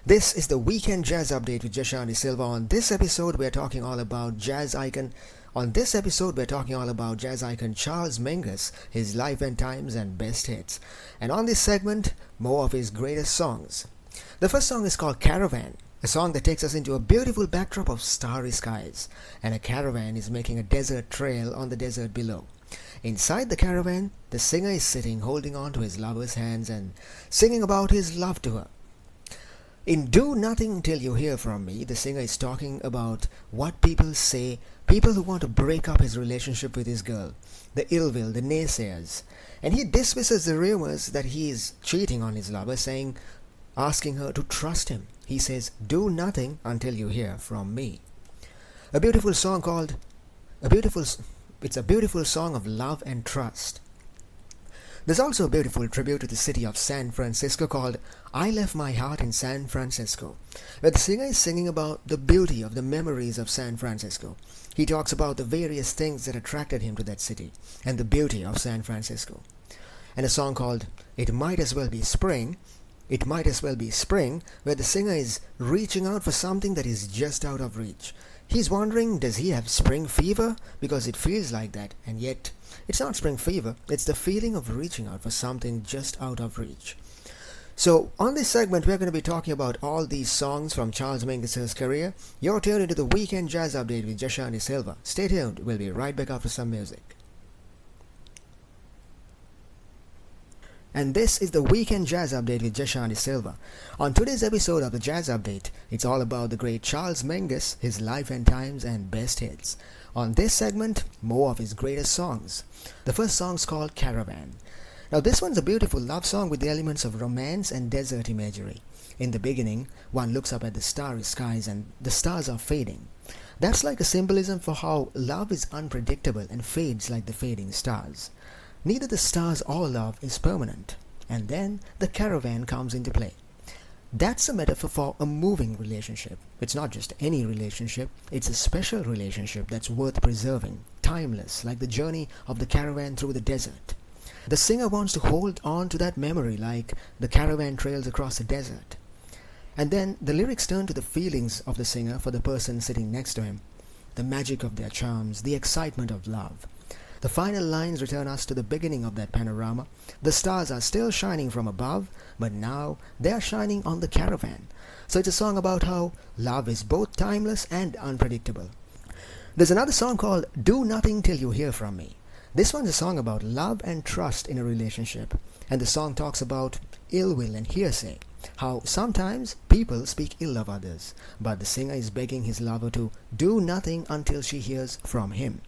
This is the Weekend Jazz Update with Jashani Silva. On this episode, we're talking all about jazz icon. On this episode, we're talking all about jazz icon Charles Mingus, his life and times and best hits. And on this segment, more of his greatest songs. The first song is called Caravan, a song that takes us into a beautiful backdrop of starry skies. And a caravan is making a desert trail on the desert below. Inside the caravan, the singer is sitting holding on to his lover's hands and singing about his love to her. In Do Nothing Till You Hear From Me, the singer is talking about what people say, people who want to break up his relationship with his girl, the ill will, the naysayers. And he dismisses the rumors that he is cheating on his lover, asking her to trust him. He says, do nothing until you hear from me. A beautiful song it's a beautiful song of love and trust. There's also a beautiful tribute to the city of San Francisco called I Left My Heart in San Francisco, where the singer is singing about the beauty of the memories of San Francisco. He talks about the various things that attracted him to that city and the beauty of San Francisco. And a song called It Might As Well Be Spring, where the singer is reaching out for something that is just out of reach. He's wondering, does he have spring fever? Because it feels like that, and yet it's not spring fever, it's the feeling of reaching out for something just out of reach. So on this segment, we're going to be talking about all these songs from Charles Mingus' career. You're tuned into the Weekend Jazz Update with Jashani Silva. Stay tuned, we'll be right back after some music. And this is the Weekend Jazz Update with Jashani Silva. On today's episode of the Jazz Update, it's all about the great Charles Mingus, his life and times and best hits. On this segment, more of his greatest songs. The first song's called Caravan. Now this one's a beautiful love song with the elements of romance and desert imagery. In the beginning, one looks up at the starry skies and the stars are fading. That's like a symbolism for how love is unpredictable and fades like the fading stars. Neither the stars or love is permanent. And then the caravan comes into play. That's a metaphor for a moving relationship. It's not just any relationship, it's a special relationship that's worth preserving, timeless, like the journey of the caravan through the desert. The singer wants to hold on to that memory like the caravan trails across the desert. And then the lyrics turn to the feelings of the singer for the person sitting next to him, the magic of their charms, the excitement of love. The final lines return us to the beginning of that panorama. The stars are still shining from above, but now they are shining on the caravan. So it's a song about how love is both timeless and unpredictable. There's another song called Do Nothing Till You Hear From Me. This one's a song about love and trust in a relationship. And the song talks about ill will and hearsay. How sometimes people speak ill of others, but the singer is begging his lover to do nothing until she hears from him.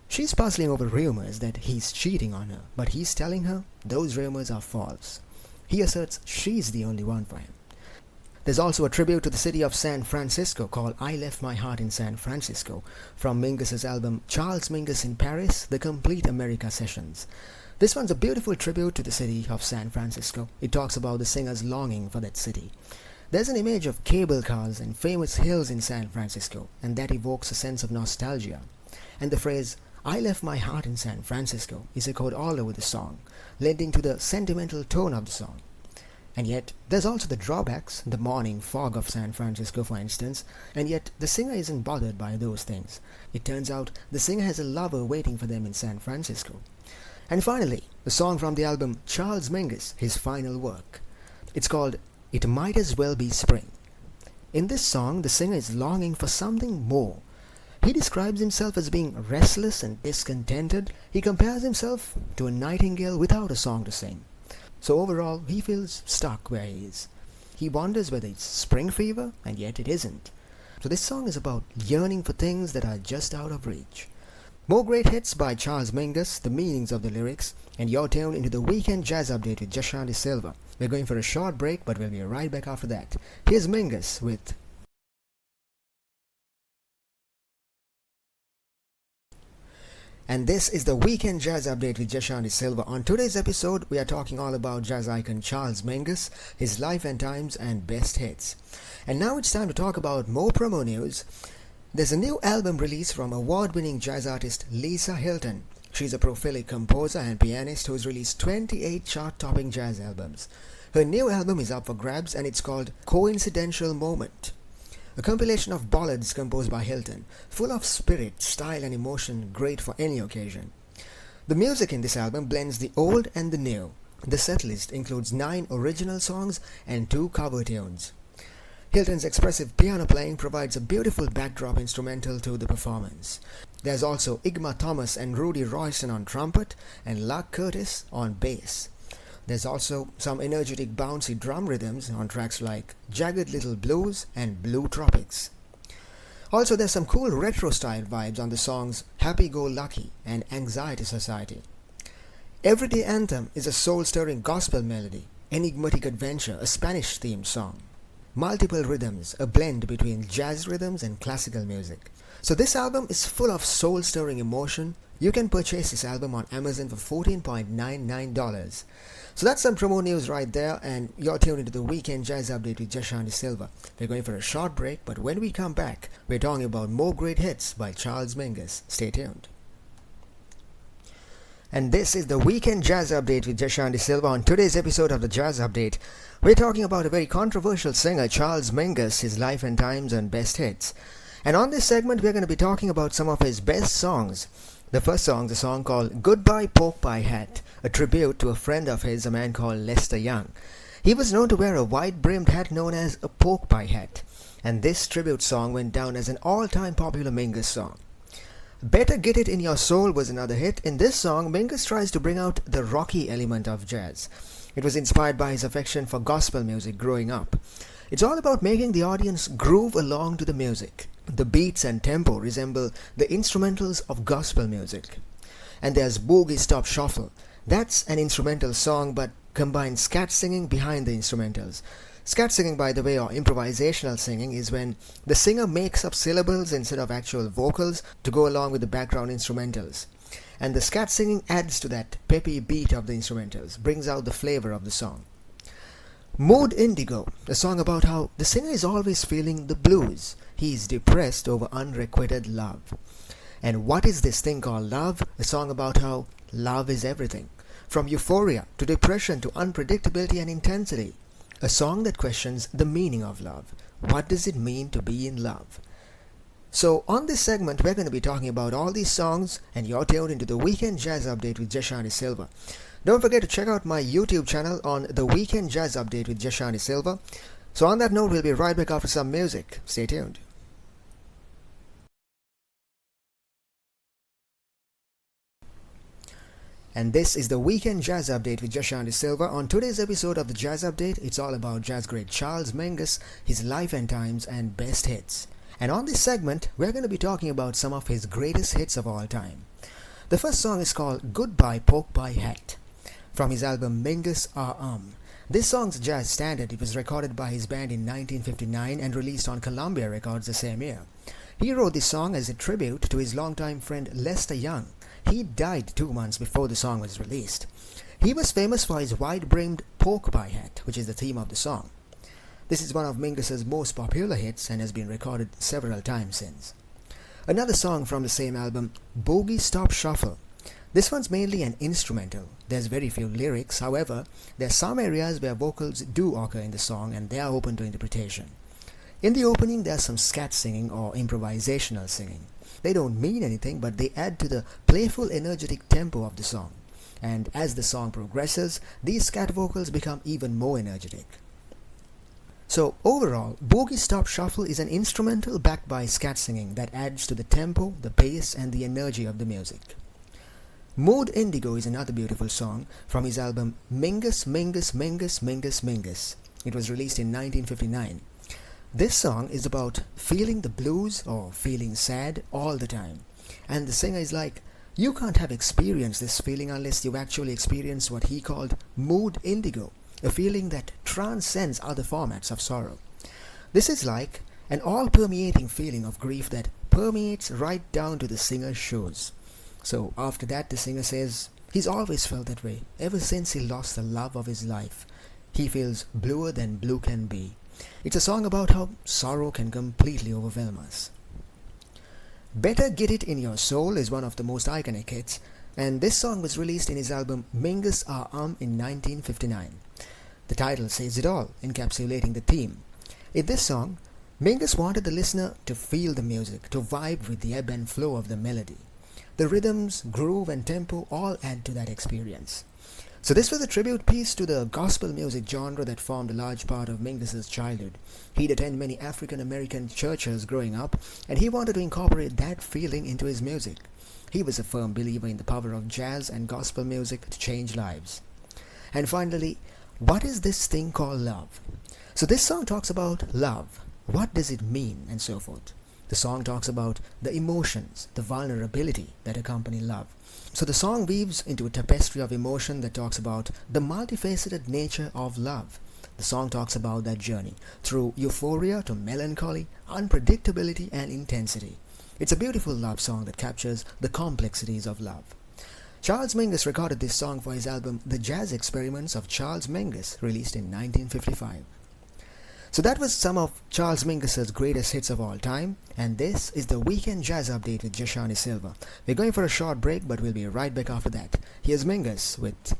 She's puzzling over rumors that he's cheating on her, but he's telling her those rumors are false. He asserts she's the only one for him. There's also a tribute to the city of San Francisco called I Left My Heart in San Francisco from Mingus' album Charles Mingus in Paris, The Complete America Sessions. This one's a beautiful tribute to the city of San Francisco. It talks about the singer's longing for that city. There's an image of cable cars and famous hills in San Francisco, and that evokes a sense of nostalgia. And the phrase I left my heart in San Francisco is echoed all over the song, lending to the sentimental tone of the song. And yet, there's also the drawbacks, the morning fog of San Francisco for instance, and yet the singer isn't bothered by those things. It turns out the singer has a lover waiting for them in San Francisco. And finally, the song from the album Charles Mingus, his final work. It's called It Might As Well Be Spring. In this song, the singer is longing for something more. He describes himself as being restless and discontented. He compares himself to a nightingale without a song to sing. So overall, he feels stuck where he is. He wonders whether it's spring fever, and yet it isn't. So this song is about yearning for things that are just out of reach. More great hits by Charles Mingus, the meanings of the lyrics, and you're tuned into the Weekend Jazz Update with Jashani Silva. We're going for a short break, but we'll be right back after that. Here's Mingus with And this is the Weekend Jazz Update with Jashani Silva. On today's episode, we are talking all about jazz icon Charles Mingus, his life and times and best hits. And now it's time to talk about more promo news. There's a new album release from award-winning jazz artist Lisa Hilton. She's a prolific composer and pianist who's released 28 chart-topping jazz albums. Her new album is up for grabs and it's called Coincidental Moment, a compilation of ballads composed by Hilton, full of spirit, style and emotion, great for any occasion. The music in this album blends the old and the new. The setlist includes 9 original songs and 2 cover tunes. Hilton's expressive piano playing provides a beautiful backdrop instrumental to the performance. There's also Igma Thomas and Rudy Royston on trumpet and Luck Curtis on bass. There's also some energetic bouncy drum rhythms on tracks like Jagged Little Blues and Blue Tropics. Also there's some cool retro style vibes on the songs Happy Go Lucky and Anxiety Society. Everyday Anthem is a soul-stirring gospel melody, Enigmatic Adventure, a Spanish-themed song. Multiple Rhythms, a blend between jazz rhythms and classical music. So this album is full of soul-stirring emotion. You can purchase this album on Amazon for $14.99. So that's some promo news right there, and you're tuned into the Weekend Jazz Update with Jashan De Silva. We're going for a short break, but when we come back, we're talking about more great hits by Charles Mingus. Stay tuned. And this is the Weekend Jazz Update with Jashan De Silva. On today's episode of the Jazz Update, we're talking about a very controversial singer, Charles Mingus, his life and times and best hits. And on this segment, we're going to be talking about some of his best songs. The first song is a song called Goodbye Pork Pie Hat, a tribute to a friend of his, a man called Lester Young. He was known to wear a wide-brimmed hat known as a pork pie hat, and this tribute song went down as an all-time popular Mingus song. Better Get It In Your Soul was another hit. In this song, Mingus tries to bring out the rocky element of jazz. It was inspired by his affection for gospel music growing up. It's all about making the audience groove along to the music. The beats and tempo resemble the instrumentals of gospel music. And there's Boogie Stop Shuffle. That's an instrumental song but combines scat singing behind the instrumentals. Scat singing, by the way, or improvisational singing, is when the singer makes up syllables instead of actual vocals to go along with the background instrumentals. And the scat singing adds to that peppy beat of the instrumentals, brings out the flavor of the song. Mood Indigo, a song about how the singer is always feeling the blues. He is depressed over unrequited love. And What Is This Thing Called Love, a song about how love is everything. From euphoria to depression to unpredictability and intensity. A song that questions the meaning of love. What does it mean to be in love? So on this segment, we're going to be talking about all these songs, and you're tuned into the Weekend Jazz Update with Jashan De Silva. Don't forget to check out my YouTube channel on the Weekend Jazz Update with Jashan De Silva. So on that note, we'll be right back after some music. Stay tuned. And this is the Weekend Jazz Update with Jashan De Silva. On today's episode of the Jazz Update, it's all about jazz great Charles Mingus, his life and times and best hits. And on this segment, we're going to be talking about some of his greatest hits of all time. The first song is called Goodbye Pork Pie Hat, from his album Mingus Are This song's a jazz standard. It was recorded by his band in 1959 and released on Columbia Records the same year. He wrote this song as a tribute to his longtime friend Lester Young. He died 2 months before the song was released. He was famous for his wide-brimmed pork pie hat, which is the theme of the song. This is one of Mingus's most popular hits and has been recorded several times since. Another song from the same album, Boogie Stop Shuffle. This one's mainly an instrumental. There's very few lyrics, however, there are some areas where vocals do occur in the song and they are open to interpretation. In the opening, there's some scat singing or improvisational singing. They don't mean anything, but they add to the playful, energetic tempo of the song. And as the song progresses, these scat vocals become even more energetic. So overall, Boogie Stop Shuffle is an instrumental backed by scat singing that adds to the tempo, the bass, and the energy of the music. Mood Indigo is another beautiful song from his album Mingus, Mingus, Mingus, Mingus, Mingus. It was released in 1959. This song is about feeling the blues or feeling sad all the time. And the singer is like, you can't have experienced this feeling unless you've actually experienced what he called mood indigo, a feeling that transcends other formats of sorrow. This is like an all-permeating feeling of grief that permeates right down to the singer's shoes. So after that, the singer says, he's always felt that way, ever since he lost the love of his life. He feels bluer than blue can be. It's a song about how sorrow can completely overwhelm us. Better Get It In Your Soul is one of the most iconic hits, and this song was released in his album Mingus Are in 1959. The title says it all, encapsulating the theme. In this song, Mingus wanted the listener to feel the music, to vibe with the ebb and flow of the melody. The rhythms, groove, and tempo all add to that experience. So this was a tribute piece to the gospel music genre that formed a large part of Mingus's childhood. He'd attend many African American churches growing up, and he wanted to incorporate that feeling into his music. He was a firm believer in the power of jazz and gospel music to change lives. And finally, what is this thing called love? So this song talks about love. What does it mean, and so forth. The song talks about the emotions, the vulnerability that accompany love. So the song weaves into a tapestry of emotion that talks about the multifaceted nature of love. The song talks about that journey through euphoria to melancholy, unpredictability and intensity. It's a beautiful love song that captures the complexities of love. Charles Mingus recorded this song for his album The Jazz Experiments of Charles Mingus, released in 1955. So that was some of Charles Mingus's greatest hits of all time, and this is the Weekend Jazz Update with Jashani Silva. We're going for a short break, but we'll be right back after that. Here's Mingus with...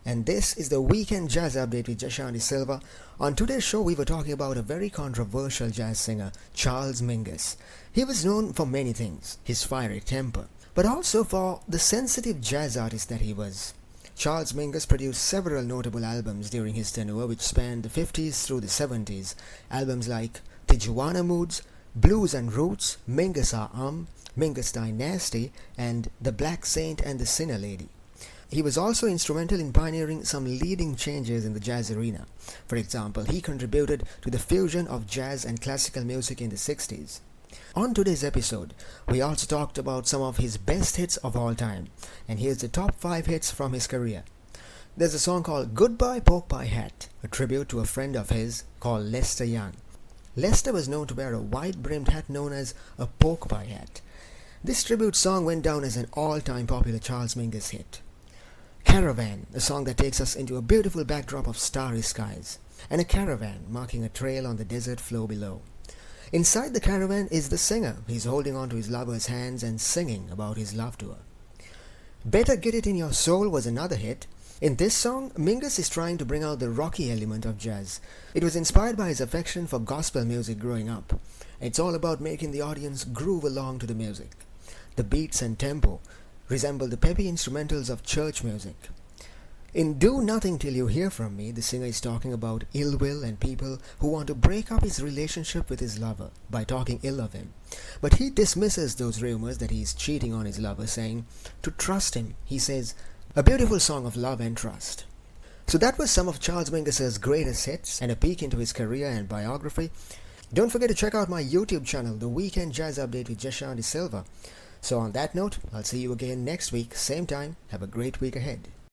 And this is the Weekend Jazz Update with Jashani Silva. On today's show, we were talking about a very controversial jazz singer, Charles Mingus. He was known for many things, his fiery temper, but also for the sensitive jazz artist that he was. Charles Mingus produced several notable albums during his tenure, which spanned the 50s through the 70s. Albums like Tijuana Moods, Blues and Roots, Mingus Mingus Dynasty, and The Black Saint and the Sinner Lady. He was also instrumental in pioneering some leading changes in the jazz arena. For example, he contributed to the fusion of jazz and classical music in the 60s. On today's episode, we also talked about some of his best hits of all time, and here's the top 5 hits from his career. There's a song called Goodbye Pork Pie Hat, a tribute to a friend of his called Lester Young. Lester was known to wear a wide-brimmed hat known as a pork pie hat. This tribute song went down as an all-time popular Charles Mingus hit. Caravan, a song that takes us into a beautiful backdrop of starry skies, and a caravan marking a trail on the desert floor below. Inside the caravan is the singer. He's holding on to his lover's hands and singing about his love to her. Better Get It In Your Soul was another hit. In this song, Mingus is trying to bring out the rocky element of jazz. It was inspired by his affection for gospel music growing up. It's all about making the audience groove along to the music. The beats and tempo resemble the peppy instrumentals of church music. In Do Nothing Till You Hear From Me, the singer is talking about ill will and people who want to break up his relationship with his lover by talking ill of him. But he dismisses those rumors that he is cheating on his lover, saying to trust him. He says, a beautiful song of love and trust. So that was some of Charles Mingus's greatest hits and a peek into his career and biography. Don't forget to check out my YouTube channel, The Weekend Jazz Update with Jashani Silva. So on that note, I'll see you again next week, same time. Have a great week ahead.